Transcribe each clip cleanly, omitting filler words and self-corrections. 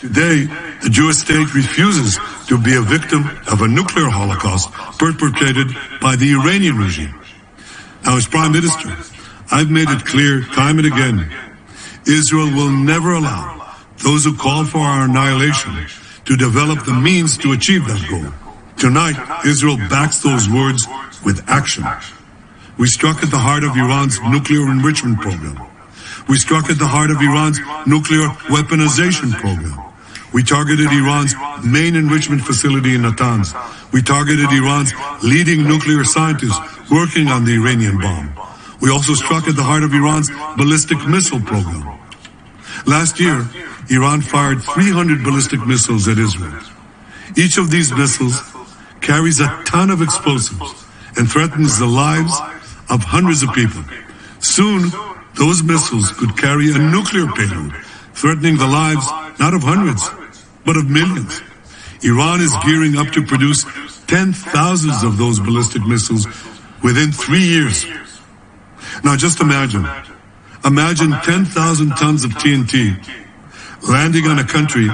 Today, the Jewish state refuses to be a victim of a nuclear holocaust perpetrated by the Iranian regime. Now, as Prime Minister, I've made it clear time and again, Israel will never allow those who call for our annihilation to develop the means to achieve that goal. Tonight, Israel backs those words with action. We struck at the heart of Iran's nuclear enrichment program. We struck at the heart of Iran's nuclear weaponization program. We targeted Iran's main enrichment facility in Natanz. We targeted Iran's leading nuclear scientists working on the Iranian bomb. We also struck at the heart of Iran's ballistic missile program. Last year, Iran fired 300 ballistic missiles at Israel. Each of these missiles carries a ton of explosives and threatens the lives of hundreds of people. Soon, those missiles could carry a nuclear payload, threatening the lives not of hundreds, but of millions. Iran is gearing up to produce 10,000s of those ballistic missiles within 3 years. Now just imagine 10,000 tons of TNT landing on a country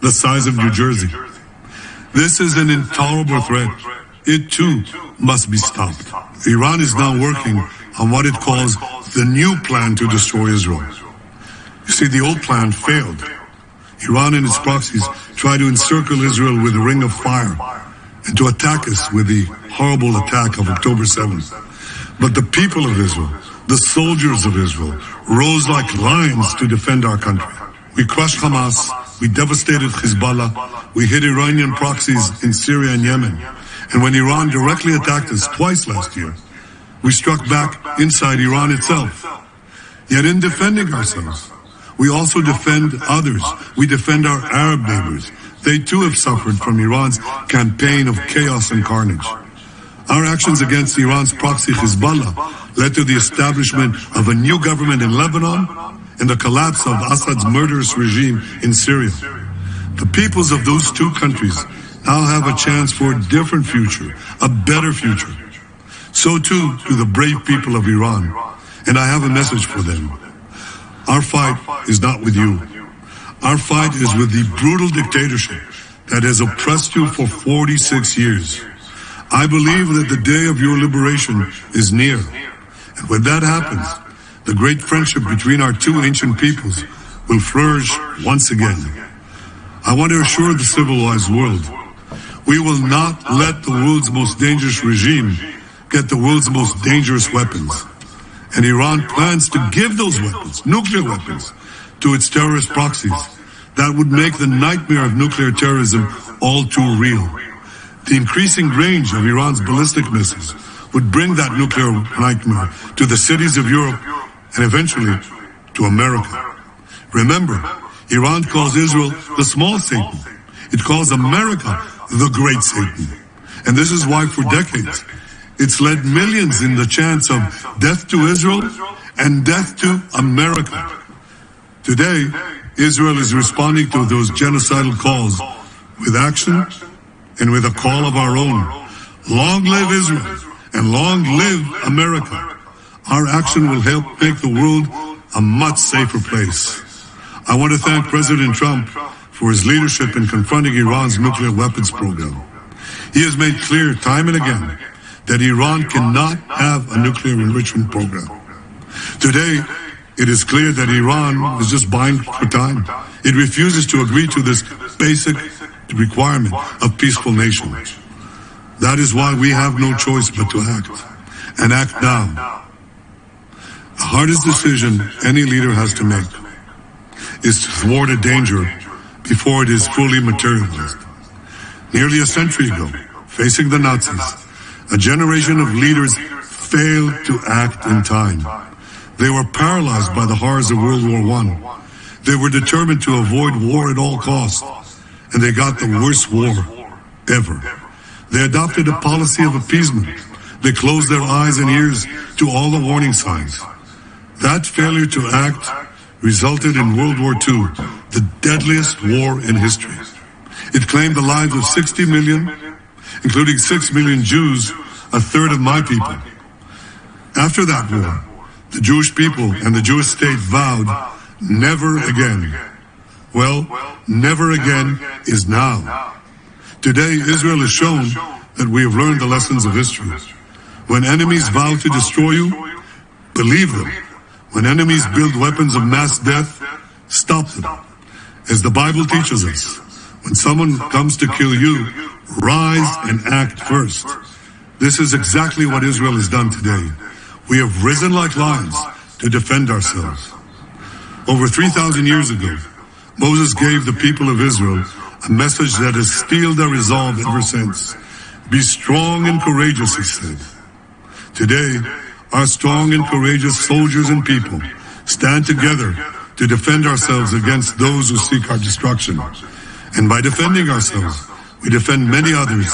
the size of New Jersey. This is an intolerable threat. It too must be stopped. Iran is now working on what it calls the new plan to destroy Israel. You see, the old plan failed. Iran and its proxies tried to encircle Israel with a ring of fire and to attack us with the horrible attack of October 7th. But the people of Israel, the soldiers of Israel, rose like lions to defend our country. We crushed Hamas, we devastated Hezbollah, we hit Iranian proxies in Syria and Yemen. And when Iran directly attacked us twice last year, we struck back inside Iran itself. Yet in defending ourselves, we also defend others. We defend our Arab neighbors. They too have suffered from Iran's campaign of chaos and carnage. Our actions against Iran's proxy Hezbollah led to the establishment of a new government in Lebanon and the collapse of Assad's murderous regime in Syria. The peoples of those two countries now have a chance for a different future, a better future. So too do the brave people of Iran, and I have a message for them. Our fight is not with you. Our fight is with the brutal dictatorship that has oppressed you for 46 years. I believe that the day of your liberation is near. And when that happens, the great friendship between our two ancient peoples will flourish once again. I want to assure the civilized world, we will not let the world's most dangerous regime get the world's most dangerous weapons. And Iran plans to give those weapons, nuclear weapons, to its terrorist proxies. That would make the nightmare of nuclear terrorism all too real. The increasing range of Iran's ballistic missiles would bring that nuclear nightmare to the cities of Europe and eventually to America. Remember, Iran calls Israel the small Satan. It calls America the great Satan. And this is why for decades, it's led millions in the chants of death to Israel and death to America. Today, Israel is responding to those genocidal calls with action and with a call of our own. Long live Israel and long live America. Our action will help make the world a much safer place. I want to thank President Trump for his leadership in confronting Iran's nuclear weapons program. He has made clear time and again that Iran cannot have a nuclear enrichment program. Today, it is clear that Iran is just buying for time. It refuses to agree to this basic requirement of peaceful nations. That is why we have no choice but to act, and act now. The hardest decision any leader has to make is to thwart a danger before it is fully materialized. Nearly a century ago, facing the Nazis, a generation of leaders failed to act in time. They were paralyzed by the horrors of World War I. They were determined to avoid war at all costs, and they got the worst war ever. They adopted a policy of appeasement. They closed their eyes and ears to all the warning signs. That failure to act resulted in World War II, the deadliest war in history. It claimed the lives of 60 million, including 6 million Jews, a third of my people. After that war, the Jewish people and the Jewish state vowed never again. Well, never again is now. Today, Israel has shown that we have learned the lessons of history. When enemies vow to destroy you, believe them. When enemies build weapons of mass death, stop them. As the Bible teaches us, when someone comes to kill you, rise and act first. This is exactly what Israel has done today. We have risen like lions to defend ourselves. Over 3,000 years ago, Moses gave the people of Israel a message that has steeled their resolve ever since. Be strong and courageous, he said. Today, our strong and courageous soldiers and people stand together to defend ourselves against those who seek our destruction. And by defending ourselves, we defend many others,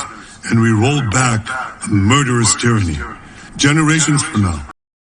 and we roll back a murderous tyranny. Generations from now,